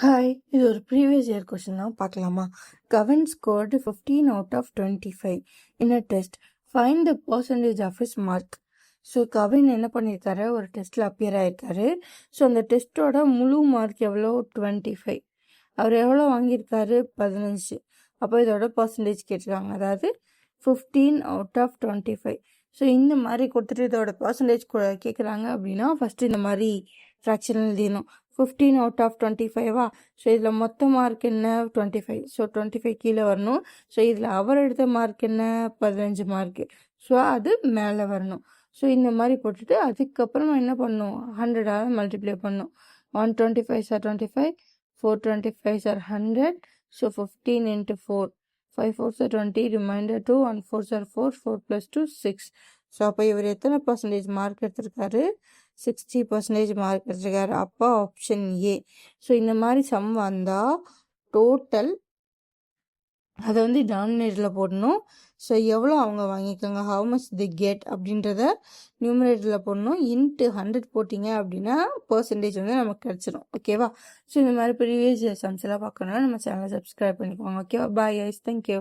Hi, இது ஒரு previous year question தான் பார்க்கலாமா? Kavin scored 15 out of 25 in a test. Find the percentage of his mark. So Kavin என்ன பண்ணியிருக்காரு, ஒரு டெஸ்ட்டில் அப்பியர் ஆகிருக்காரு. ஸோ அந்த டெஸ்ட்டோட முழு மார்க் எவ்வளோ? 25. அவர் எவ்வளோ வாங்கியிருக்காரு? 15. அப்போ இதோட பர்சன்டேஜ் கேட்டிருக்காங்க, அதாவது 15 அவுட் ஆஃப் 25. ஸோ இந்த மாதிரி கொடுத்துட்டு இதோட பர்சன்டேஜ் கேட்குறாங்க அப்படின்னா ஃபஸ்ட்டு இந்த மாதிரி ஃப்ராக்ஷன் எழுதிடணும். 15 அவுட் ஆஃப் 25வா? ஸோ இதில் மொத்த மார்க் என்ன? 25. ஸோ 25 கீழே வரணும். ஸோ இதில் அவர் எடுத்த மார்க் என்ன? 15 மார்க்கு. ஸோ அது மேலே வரணும். ஸோ இந்த மாதிரி போட்டுட்டு அதுக்கப்புறமா என்ன பண்ணணும்? 100ஆல் மல்டிப்ளை பண்ணணும். 125 R 25, 425 R 100. So 15 into 4, 5 4s are 20, remainder 2, 1 4s are 4, 4 plus 2 6. So அப்போ இவர் எத்தனை பர்சன்டேஜ் மார்க் எடுத்திருக்காரு? 60% மார்க் எடுத்திருக்காரு. அப்போ ஆப்ஷன் ஏ. ஸோ இந்த மாதிரி சம் வந்தால் டோட்டல் அதை வந்து டினாமினேட்டரில் போடணும். ஸோ எவ்வளோ அவங்க வாங்கிக்கோங்க, ஹவு மச் தி கெட் அப்படின்றத நியூமரேட்டரில் போடணும். இன்ட்டு 100 போட்டிங்க அப்படின்னா பர்சன்டேஜ் வந்து நமக்கு கிடச்சிரும். ஓகேவா? ஸோ இந்த மாதிரி ப்ரீவியஸ் சம்ஸ் எல்லாம் பார்க்கணுன்னா நம்ம சேனலை சப்ஸ்கிரைப் பண்ணிக்கோங்க. ஓகேவா? Bye guys, thank you.